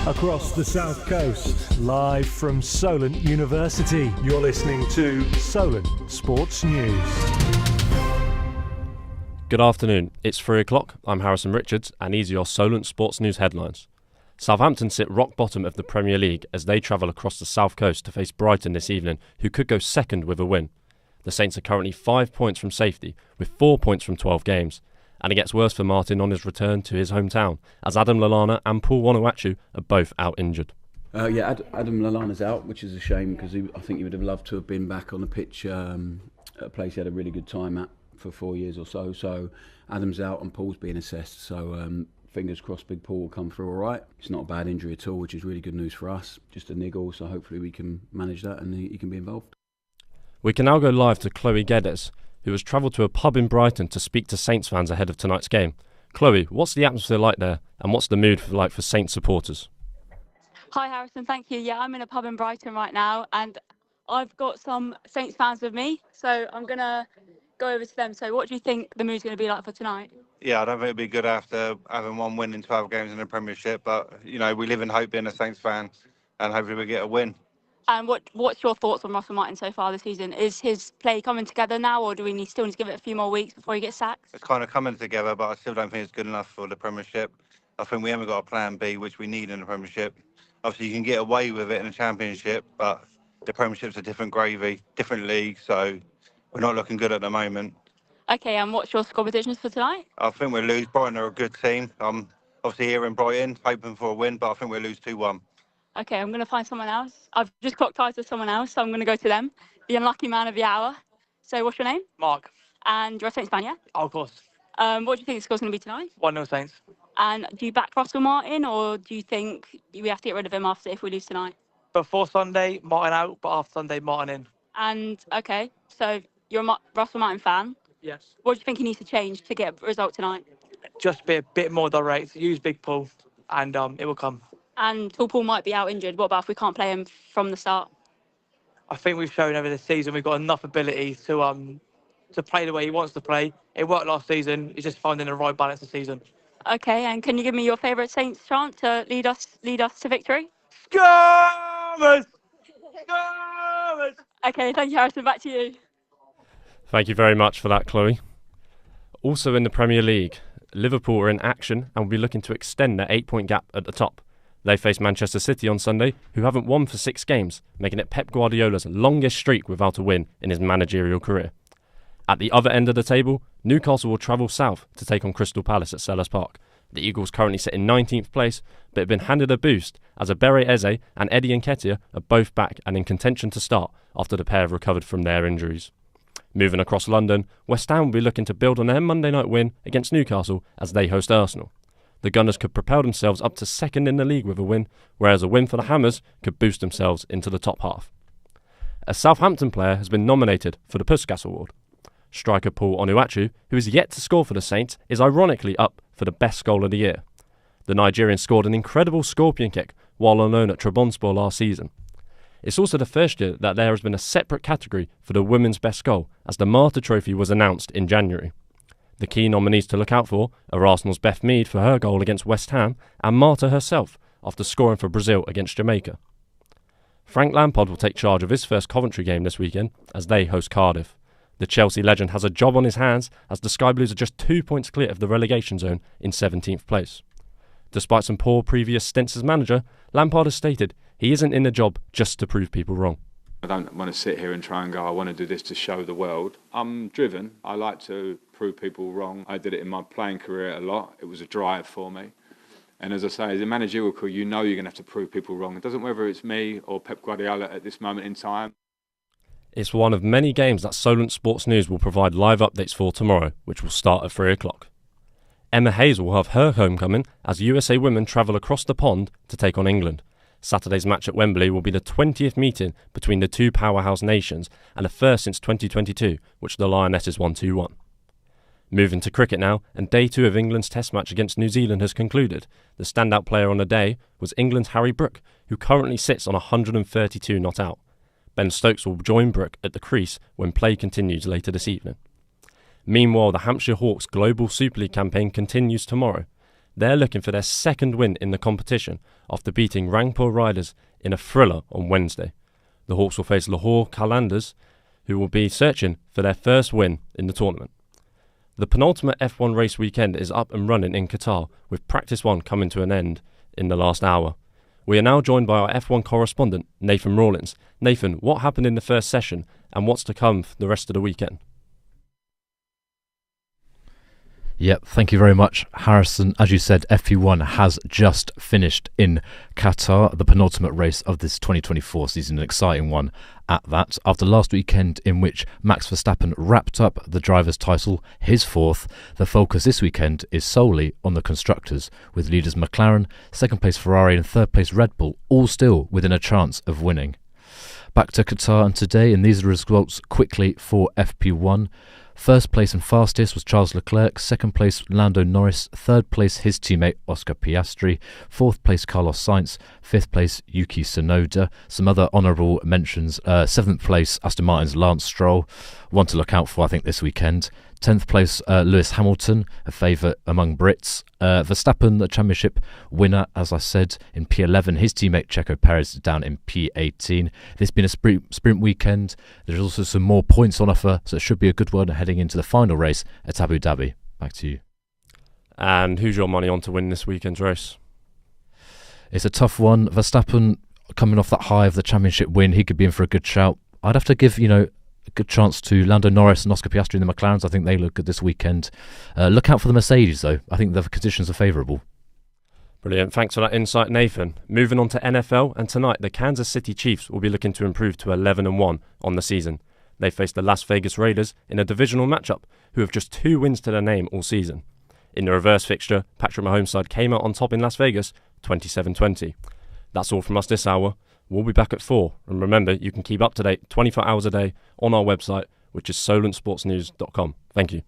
across the South Coast, live from Solent University. You're listening to Solent Sports News. Good afternoon, it's 3 o'clock, I'm Harrison Richards and these are your Solent Sports News headlines. Southampton sit rock bottom of the Premier League as they travel across the South Coast to face Brighton this evening, who could go second with a win. The Saints are currently 5 points from safety, with 4 points from 12 games. And it gets worse for Martin on his return to his hometown, as Adam Lallana and Paul Onuachu are both out injured. Adam Lallana's out, which is a shame because I think he would have loved to have been back on the pitch at a place he had a really good time at for 4 years or so. So Adam's out and Paul's being assessed. So fingers crossed Big Paul will come through all right. It's not a bad injury at all, which is really good news for us. Just a niggle, so hopefully we can manage that and he can be involved. We can now go live to Chloe Geddes, who has travelled to a pub in Brighton to speak to Saints fans ahead of tonight's game. Chloe, what's the atmosphere like there and what's the mood like for Saints supporters? Hi Harrison, thank you. Yeah, I'm in a pub in Brighton right now and I've got some Saints fans with me, so I'm going to go over to them. So what do you think the mood's going to be like for tonight? Yeah, I don't think it'd be good after having one win in 12 games in the Premiership, but, you know, we live in hope being a Saints fan and hopefully we get a win. And what's your thoughts on Russell Martin so far this season? Is his play coming together now, or do we still need to give it a few more weeks before he gets sacked? It's kind of coming together, but I still don't think it's good enough for the Premiership. I think we haven't got a plan B, which we need in the Premiership. Obviously, you can get away with it in the Championship, but the Premiership's a different gravy, different league, so we're not looking good at the moment. Okay, and what's your score predictions for tonight? I think we'll lose. Brighton are a good team. I'm obviously here in Brighton, hoping for a win, but I think we'll lose 2-1. Okay, I'm going to find someone else. I've just clocked eyes with someone else, so I'm going to go to them. The unlucky man of the hour. So what's your name? Mark. And you're a Saints fan, yeah? Oh, of course. What do you think the score's going to be tonight? 1-0 Saints. And do you back Russell Martin, or do you think we have to get rid of him after if we lose tonight? Before Sunday, Martin out, but after Sunday, Martin in. And, okay, so you're a Russell Martin fan. Yes. What do you think he needs to change to get a result tonight? Just be a bit more direct, use Big Paul, and it will come. And Paul might be out injured. What about if we can't play him from the start? I think we've shown over this season we've got enough ability to play the way he wants to play. It worked last season. He's just finding the right balance this season. Okay, and can you give me your favourite Saints chant to lead us to victory? Scarmers! Scarmers! Okay, thank you, Harrison. Back to you. Thank you very much for that, Chloe. Also in the Premier League, Liverpool are in action and will be looking to extend their 8-point gap at the top. They face Manchester City on Sunday, who haven't won for 6 games, making it Pep Guardiola's longest streak without a win in his managerial career. At the other end of the table, Newcastle will travel south to take on Crystal Palace at Selhurst Park. The Eagles currently sit in 19th place, but have been handed a boost as Abere Eze and Eddie Nketiah are both back and in contention to start after the pair have recovered from their injuries. Moving across London, West Ham will be looking to build on their Monday night win against Newcastle as they host Arsenal. The Gunners could propel themselves up to second in the league with a win, whereas a win for the Hammers could boost themselves into the top half. A Southampton player has been nominated for the Puskas Award. Striker Paul Onuachu, who is yet to score for the Saints, is ironically up for the best goal of the year. The Nigerian scored an incredible scorpion kick while on loan at Trabzonspor last season. It's also the first year that there has been a separate category for the women's best goal, as the Marta Trophy was announced in January. The key nominees to look out for are Arsenal's Beth Mead for her goal against West Ham and Marta herself after scoring for Brazil against Jamaica. Frank Lampard will take charge of his first Coventry game this weekend as they host Cardiff. The Chelsea legend has a job on his hands as the Sky Blues are just 2 points clear of the relegation zone in 17th place. Despite some poor previous stints as manager, Lampard has stated he isn't in the job just to prove people wrong. I don't want to sit here and try and go, I want to do this to show the world. I'm driven. I like to prove people wrong. I did it in my playing career a lot. It was a drive for me. And as I say, as a managerial career, you know you're going to have to prove people wrong. It doesn't matter whether it's me or Pep Guardiola at this moment in time. It's one of many games that Solent Sports News will provide live updates for tomorrow, which will start at 3 o'clock. Emma Hayes will have her homecoming as USA women travel across the pond to take on England. Saturday's match at Wembley will be the 20th meeting between the two powerhouse nations and the first since 2022, which the Lionesses won 2-1. Moving to cricket now, and day 2 of England's test match against New Zealand has concluded. The standout player on the day was England's Harry Brook, who currently sits on 132 not out. Ben Stokes will join Brook at the crease when play continues later this evening. Meanwhile, the Hampshire Hawks Global Super League campaign continues tomorrow. They're looking for their second win in the competition after beating Rangpur Riders in a thriller on Wednesday. The Hawks will face Lahore Qalandars, who will be searching for their first win in the tournament. The penultimate F1 race weekend is up and running in Qatar, with Practice 1 coming to an end in the last hour. We are now joined by our F1 correspondent, Nathan Rawlins. Nathan, what happened in the first session and what's to come for the rest of the weekend? Yep, thank you very much, Harrison. As you said, FP1 has just finished in Qatar, the penultimate race of this 2024 season, an exciting one at that. After last weekend in which Max Verstappen wrapped up the driver's title, his fourth, the focus this weekend is solely on the constructors, with leaders McLaren, second place Ferrari and third place Red Bull all still within a chance of winning. Back to Qatar and today, and these are the results quickly for FP1. First place and fastest was Charles Leclerc, second place Lando Norris, third place his teammate Oscar Piastri, fourth place Carlos Sainz, fifth place Yuki Tsunoda. Some other honourable mentions, seventh place Aston Martin's Lance Stroll, one to look out for I think this weekend. 10th place Lewis Hamilton, a favourite among Brits. Verstappen, the championship winner, as I said, in P11. His teammate Checo Perez down in P18. This been a sprint weekend. There's also some more points on offer, so it should be a good one heading into the final race at Abu Dhabi. Back to you. And who's your money on to win this weekend's race? It's a tough one. Verstappen coming off that high of the championship win, he could be in for a good shout. I'd have to give, a good chance to Lando Norris and Oscar Piastri in the McLarens. I think they look good this weekend. Look out for the Mercedes, though. I think the conditions are favourable. Brilliant. Thanks for that insight, Nathan. Moving on to NFL, and tonight the Kansas City Chiefs will be looking to improve to 11-1 on the season. They face the Las Vegas Raiders in a divisional matchup, who have just 2 wins to their name all season. In the reverse fixture, Patrick Mahomes' side came out on top in Las Vegas, 27-20. That's all from us this hour. We'll be back at 4, and remember, you can keep up to date 24 hours a day on our website, which is solentsportsnews.com. Thank you.